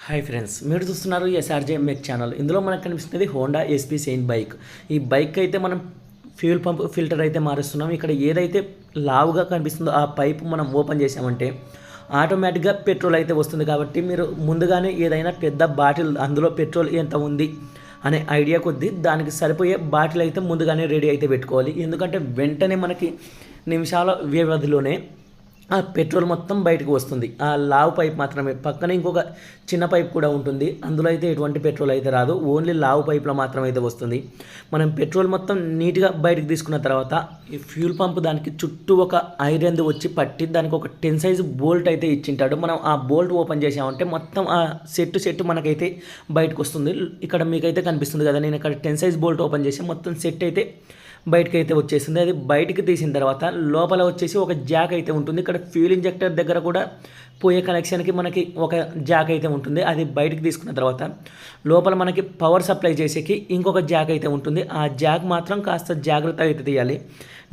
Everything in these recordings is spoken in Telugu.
హాయ్ ఫ్రెండ్స్, మీరు చూస్తున్నారు ఎస్ఆర్జే మెక్ ఛానల్. ఇందులో మనకు కనిపిస్తుంది హోండా ఎస్పీ సెయిన్ బైక్. ఈ బైక్ అయితే మనం ఫ్యూల్ పంప్ ఫిల్టర్ అయితే మారుస్తున్నాం. ఇక్కడ ఏదైతే లావుగా కనిపిస్తుందో ఆ పైపు మనం ఓపెన్ చేసామంటే ఆటోమేటిక్గా పెట్రోల్ అయితే వస్తుంది. కాబట్టి మీరు ముందుగానే ఏదైనా పెద్ద బాటిల్ అందులో పెట్రోల్ ఎంత ఉంది అనే ఐడియా కొద్దీ దానికి సరిపోయే బాటిల్ అయితే ముందుగానే రెడీ అయితే పెట్టుకోవాలి. ఎందుకంటే వెంటనే మనకి నిమిషాల వ్యవధిలోనే ఆ పెట్రోల్ మొత్తం బయటకు వస్తుంది. ఆ లావ్ పైప్ మాత్రమే, పక్కన ఇంకొక చిన్న పైప్ కూడా ఉంటుంది. అందులో అయితే ఎటువంటి పెట్రోల్ అయితే రాదు, ఓన్లీ లావ్ పైప్లో మాత్రమే అయితే వస్తుంది. మనం పెట్రోల్ మొత్తం నీట్గా బయటకు తీసుకున్న తర్వాత ఈ ఫ్యూల్ పంప్ దానికి చుట్టూ ఒక ఐరన్ వచ్చి పట్టి దానికి ఒక 10 సైజు బోల్ట్ అయితే ఇచ్చింటాడు. మనం ఆ బోల్ట్ ఓపెన్ చేసామంటే మొత్తం ఆ సెట్ మనకైతే బయటకు వస్తుంది. ఇక్కడ మీకైతే కనిపిస్తుంది కదా, నేను ఇక్కడ 10 సైజ్ బోల్ట్ ఓపెన్ చేసి మొత్తం సెట్ అయితే బయటకు అయితే వచ్చేసింది. అది బయటికి తీసిన తర్వాత లోపల వచ్చేసి ఒక జాక్ అయితే ఉంటుంది. ఇక్కడ ఫ్యూల్ ఇంజెక్టర్ దగ్గర కూడా పోయే కనెక్షన్కి మనకి ఒక జాక్ అయితే ఉంటుంది. అది బయటకు తీసుకున్న తర్వాత లోపల మనకి పవర్ సప్లై చేసేకి ఇంకొక జాక్ అయితే ఉంటుంది. ఆ జాక్ మాత్రం కాస్త జాగ్రత్తగా అయితే తీయాలి.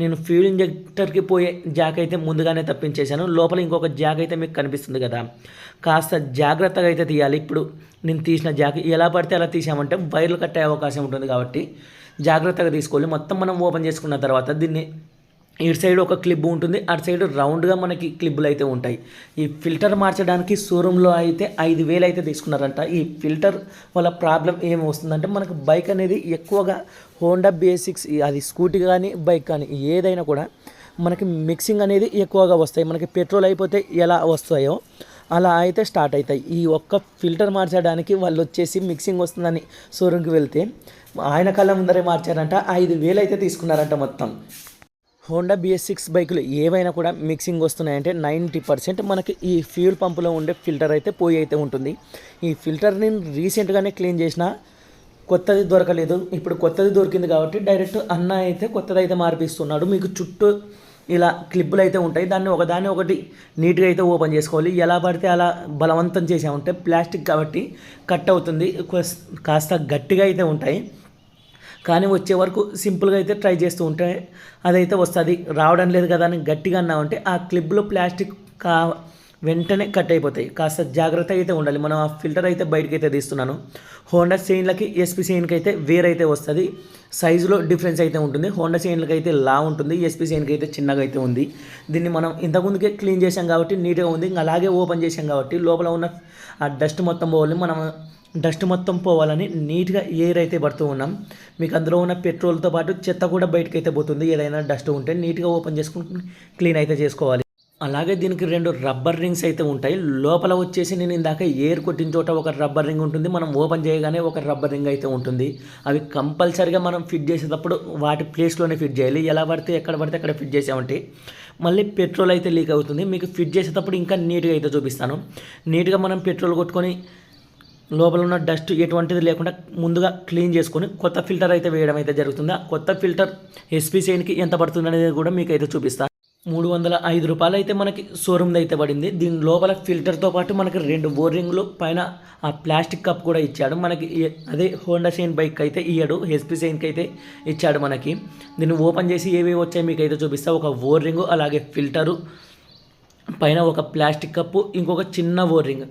నేను ఫ్యూల్ ఇంజెక్టర్కి పోయే జాక్ అయితే ముందుగానే తప్పించేశాను. లోపల ఇంకొక జాక్ అయితే మీకు కనిపిస్తుంది కదా, కాస్త జాగ్రత్తగా అయితే తీయాలి. ఇప్పుడు నేను తీసిన జాక్ ఎలా పడితే అలా తీసామంటే వైర్లు కట్టే అవకాశం ఉంటుంది. కాబట్టి జాగ్రత్తగా తీసుకోవాలి. మొత్తం మనం ఓపెన్ చేసుకున్న తర్వాత దీన్ని ఇటు సైడ్ ఒక క్లిప్ ఉంటుంది, అటు సైడ్ రౌండ్గా మనకి క్లిప్పులు అయితే ఉంటాయి. ఈ ఫిల్టర్ మార్చడానికి షోరూంలో అయితే 5,000 అయితే తీసుకున్నారంట. ఈ ఫిల్టర్ వల్ల ప్రాబ్లం ఏమి వస్తుందంటే మనకు బైక్ అనేది ఎక్కువగా హోండా బేసిక్స్, అది స్కూటీ కానీ బైక్ కానీ ఏదైనా కూడా మనకి మిక్సింగ్ అనేది ఎక్కువగా వస్తాయి. మనకి పెట్రోల్ అయిపోతే ఎలా వస్తాయో అలా అయితే స్టార్ట్ అవుతాయి. ఈ ఒక్క ఫిల్టర్ మార్చడానికి వాళ్ళు వచ్చేసి మిక్సింగ్ వస్తుందని షోరూమ్కి వెళ్తే ఆయన కళ్ళ ముందరే మార్చారంట. 5,000 అయితే తీసుకున్నారంట మొత్తం. హోండా BS6 బైకులు ఏవైనా కూడా మిక్సింగ్ వస్తున్నాయంటే 90% మనకి ఈ ఫ్యూల్ పంపులో ఉండే ఫిల్టర్ అయితే పోయి అయితే ఉంటుంది. ఈ ఫిల్టర్ని రీసెంట్గానే క్లీన్ చేసిన, కొత్తది దొరకలేదు. ఇప్పుడు కొత్తది దొరికింది కాబట్టి డైరెక్ట్ అన్న అయితే కొత్తది అయితే మార్పిస్తున్నాడు. మీకు చుట్టూ ఇలా క్లిప్పులు అయితే ఉంటాయి, దాన్ని ఒకటి నీట్గా అయితే ఓపెన్ చేసుకోవాలి. ఎలా పడితే అలా బలవంతం చేసామంటే ప్లాస్టిక్ కాబట్టి కట్ అవుతుంది, కాస్త గట్టిగా అయితే ఉంటాయి. కానీ వచ్చే వరకు సింపుల్గా అయితే ట్రై చేస్తూ ఉంటే అదైతే వస్తుంది. రావడం లేదు కదా అని గట్టిగా అన్నామంటే ఆ క్లిప్లో ప్లాస్టిక్ వెంటనే కట్ అయిపోతాయి. కాస్త జాగ్రత్త అయితే ఉండాలి. మనం ఆ ఫిల్టర్ అయితే బయటకు అయితే తీస్తున్నాను. హోండా చైన్లకి ఎస్పీ చైన్కి అయితే వేరైతే వస్తుంది, సైజులో డిఫరెన్స్ అయితే ఉంటుంది. హోండా చైన్లకి అయితే లా ఉంటుంది, ఎస్పీ చైన్కి అయితే చిన్నగా అయితే ఉంది. దీన్ని మనం ఇంతకుముందుకే క్లీన్ చేసాం కాబట్టి నీట్గా ఉంది. ఇంకా అలాగే ఓపెన్ చేసాం కాబట్టి లోపల ఉన్న ఆ డస్ట్ మొత్తం పోవాలి. మనం డస్ట్ మొత్తం పోవాలని నీట్గా ఎయిర్ అయితే పడుతూ ఉన్నాం. మీకు అందులో ఉన్న పెట్రోల్తో పాటు చెత్త కూడా బయటకు అయితే పోతుంది. ఏదైనా డస్ట్ ఉంటే నీట్గా ఓపెన్ చేసుకుని క్లీన్ అయితే చేసుకోవాలి. అలాగే దీనికి 2 రబ్బర్ రింగ్స్ అయితే ఉంటాయి. లోపల వచ్చేసి నేను ఇందాక ఎయిర్ కొట్టిన చోట ఒక రబ్బర్ రింగ్ ఉంటుంది, మనం ఓపెన్ చేయగానే ఒక రబ్బర్ రింగ్ అయితే ఉంటుంది. అవి కంపల్సరిగా మనం ఫిట్ చేసేటప్పుడు వాటి ప్లేస్లోనే ఫిట్ చేయాలి. ఎలా పడితే ఎక్కడ పడితే అక్కడ ఫిట్ చేసామంటే మళ్ళీ పెట్రోల్ అయితే లీక్ అవుతుంది. మీకు ఫిట్ చేసేటప్పుడు ఇంకా నీట్గా అయితే చూపిస్తాను. నీట్గా మనం పెట్రోల్ కొట్టుకొని లోపల ఉన్న డస్ట్ ఎటువంటిది లేకుండా ముందుగా క్లీన్ చేసుకొని కొత్త ఫిల్టర్ అయితే వేయడం అయితే జరుగుతుంది. ఆ కొత్త ఫిల్టర్ ఎస్పీ చైన్కి ఎంత పడుతుంది అనేది కూడా మీకు అయితే చూపిస్తాను. 305 రూపాయలు అయితే మనకి షోరూమ్ది అయితే పడింది. దీని లోపల ఫిల్టర్తో పాటు మనకి 2 బోరింగ్లు పైన ఆ ప్లాస్టిక్ కప్ కూడా ఇచ్చాడు మనకి. అదే హోండా షైన్ బైక్ అయితే ఇయ్యాడు, ఎస్పీ షైన్కి అయితే ఇచ్చాడు మనకి. దీన్ని ఓపెన్ చేసి ఏవేవి వచ్చాయి మీకు అయితే చూపిస్తా. ఒక బోరింగ్, అలాగే ఫిల్టరు, పైన ఒక ప్లాస్టిక్ కప్పు, ఇంకొక చిన్న బోరింగ్,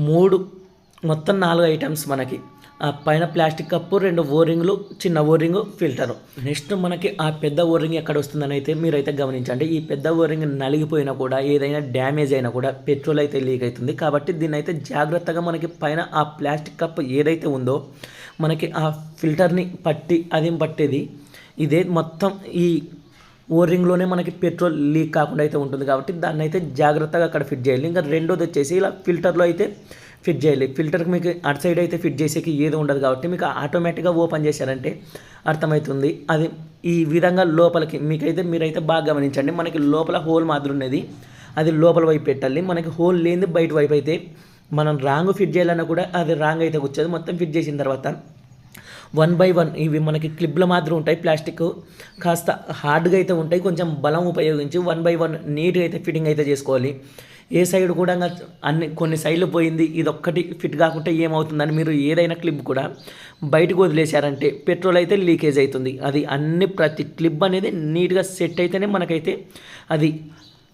3 మొత్తం 4 ఐటమ్స్ మనకి. ఆ పైన ప్లాస్టిక్ కప్పు, 2 ఓరింగ్లు, చిన్న ఓరింగు, ఫిల్టరు. నెక్స్ట్ మనకి ఆ పెద్ద ఓరింగ్ ఎక్కడ వస్తుందని అయితే మీరైతే గమనించండి. ఈ పెద్ద ఓరింగ్ నలిగిపోయినా కూడా ఏదైనా డ్యామేజ్ అయినా కూడా పెట్రోల్ అయితే లీక్ అవుతుంది. కాబట్టి దీన్ని అయితే జాగ్రత్తగా మనకి పైన ఆ ప్లాస్టిక్ కప్ ఏదైతే ఉందో మనకి ఆ ఫిల్టర్ని పట్టేది ఇదే మొత్తం ఈ ఓరింగ్లోనే మనకి పెట్రోల్ లీక్ కాకుండా అయితే ఉంటుంది. కాబట్టి దాన్ని అయితే జాగ్రత్తగా అక్కడ ఫిట్ చేయాలి. ఇంకా రెండోది వచ్చేసి ఇలా ఫిల్టర్లో అయితే ఫిట్ చేయాలి. ఫిల్టర్కి మీకు అటు సైడ్ అయితే ఫిట్ చేసేకి ఏది ఉండదు కాబట్టి మీకు ఆటోమేటిక్గా ఓపెన్ చేశారంటే అర్థమవుతుంది. అది ఈ విధంగా లోపలికి మీరైతే బాగా గమనించండి. మనకి లోపల హోల్ మాదిరి ఉన్నది, అది లోపల వైపు పెట్టాలి. మనకి హోల్ లేనిది బయట వైపు అయితే మనం రాంగ్ ఫిట్ చేయాలన్నా కూడా అది రాంగ్ అయితే కూర్చోదు. మొత్తం ఫిట్ చేసిన తర్వాత 1 by 1 ఇవి మనకి క్లిప్ల మాదిరి ఉంటాయి. ప్లాస్టిక్ కాస్త హార్డ్గా అయితే ఉంటాయి. కొంచెం బలం ఉపయోగించి 1 by 1 నీట్గా అయితే ఫిట్టింగ్ అయితే చేసుకోవాలి. ఏ సైడ్ కూడా కొన్ని సైడ్లు పోయింది, ఇదొక్కటి ఫిట్ కాకుంటే ఏమవుతుందని మీరు ఏదైనా క్లిప్ కూడా బయటకు వదిలేశారంటే పెట్రోల్ అయితే లీకేజ్ అవుతుంది. అది ప్రతి క్లిప్ అనేది నీట్గా సెట్ అయితేనే మనకైతే అది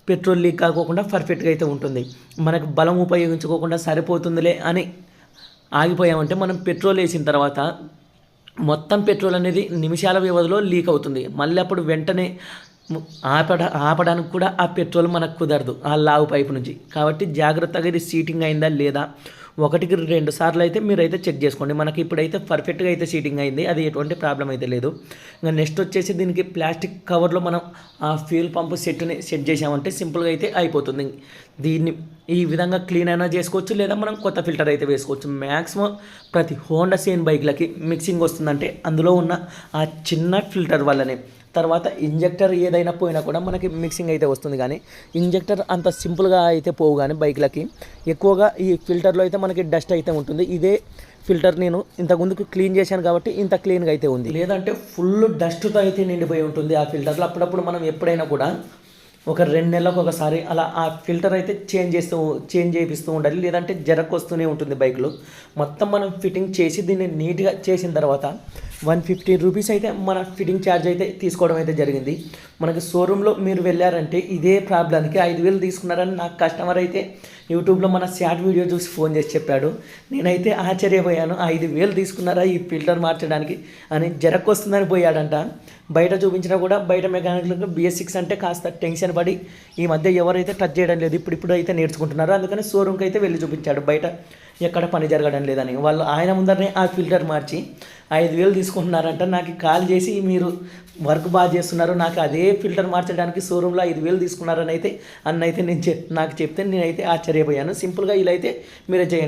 పెట్రోల్ లీక్ కాకోకుండా పర్ఫెక్ట్గా అయితే ఉంటుంది. మనకు బలం ఉపయోగించుకోకుండా సరిపోతుందిలే అని ఆగిపోయామంటే మనం పెట్రోల్ వేసిన తర్వాత మొత్తం పెట్రోల్ అనేది నిమిషాల వ్యవధిలో లీక్ అవుతుంది. మళ్ళీ అప్పుడు వెంటనే ఆపడానికి కూడా ఆ పెట్రోల్ మనకు కుదరదు ఆ లావు పైపు నుంచి. కాబట్టి జాగ్రత్తగా ఇది సీటింగ్ అయిందా లేదా 1-2 సార్లు అయితే మీరైతే చెక్ చేసుకోండి. మనకి ఇప్పుడైతే పర్ఫెక్ట్గా అయితే సీటింగ్ అయింది, అది ఎటువంటి ప్రాబ్లం అయితే లేదు. ఇంకా నెక్స్ట్ వచ్చేసి దీనికి ప్లాస్టిక్ కవర్లో మనం ఆ ఫ్యూల్ పంపు సెట్ చేసామంటే సింపుల్గా అయితే అయిపోతుంది. దీన్ని ఈ విధంగా క్లీన్ అయినా చేసుకోవచ్చు, లేదా మనం కొత్త ఫిల్టర్ అయితే వేసుకోవచ్చు. మ్యాక్సిమం ప్రతి హోండా షైన్ బైక్లకి మిక్సింగ్ వస్తుందంటే అందులో ఉన్న ఆ చిన్న ఫిల్టర్ వల్లనే. తర్వాత ఇంజెక్టర్ ఏదైనా పోయినా కూడా మనకి మిక్సింగ్ అయితే వస్తుంది, కానీ ఇంజెక్టర్ అంత సింపుల్గా అయితే పోవు. కానీ బైక్లకి ఎక్కువగా ఈ ఫిల్టర్లో అయితే మనకి డస్ట్ అయితే ఉంటుంది. ఇదే ఫిల్టర్ నేను ఇంతకుముందుకు క్లీన్ చేశాను కాబట్టి ఇంత క్లీన్గా అయితే ఉంది. లేదంటే ఫుల్ డస్ట్తో అయితే నిండిపోయి ఉంటుంది ఆ ఫిల్టర్లో. అప్పుడప్పుడు మనం ఎప్పుడైనా కూడా ఒక 2 నెలలకు ఒకసారి అలా ఆ ఫిల్టర్ అయితే చేంజ్ చేపిస్తూ ఉండాలి, లేదంటే జరక్ వస్తూనే ఉంటుంది బైక్లో. మొత్తం మనం ఫిట్టింగ్ చేసి దీన్ని నీట్గా చేసిన తర్వాత 150 రూపీస్ అయితే మన ఫిట్టింగ్ ఛార్జ్ అయితే తీసుకోవడం అయితే జరిగింది. మనకి షోరూంలో మీరు వెళ్ళారంటే ఇదే ప్రాబ్లానికి 5,000 తీసుకున్నారని నాకు కస్టమర్ అయితే యూట్యూబ్లో మన షార్ట్ వీడియో చూసి ఫోన్ చేసి చెప్పాడు. నేనైతే ఆశ్చర్యపోయాను, 5,000 తీసుకున్నారా ఈ ఫిల్టర్ మార్చడానికి అని. జరక్ వస్తుందని పోయాడంట. బయట చూపించినా కూడా బయట మెకానిక్లకు BS6 అంటే కాస్త టెన్షన్ పడి ఈ మధ్య ఎవరైతే టచ్ చేయడం లేదు, ఇప్పుడు అయితే నేర్చుకుంటున్నారు. అందుకని షోరూమ్కి అయితే వెళ్ళి చూపించాడు, బయట ఎక్కడ పని జరగడం లేదని. వాళ్ళు ఆయన ముందరనే ఆ ఫిల్టర్ మార్చి 5,000 తీసుకుంటున్నారంట. నాకు కాల్ చేసి మీరు వర్క్ బాగా చేస్తున్నారు, నాకు అదే ఫిల్టర్ మార్చడానికి షోరూంలో 5,000 తీసుకున్నారని అయితే నాకు చెప్తే నేనైతే ఆశ్చర్యపోయాను. సింపుల్గా ఇలా అయితే మీరే చేయండి.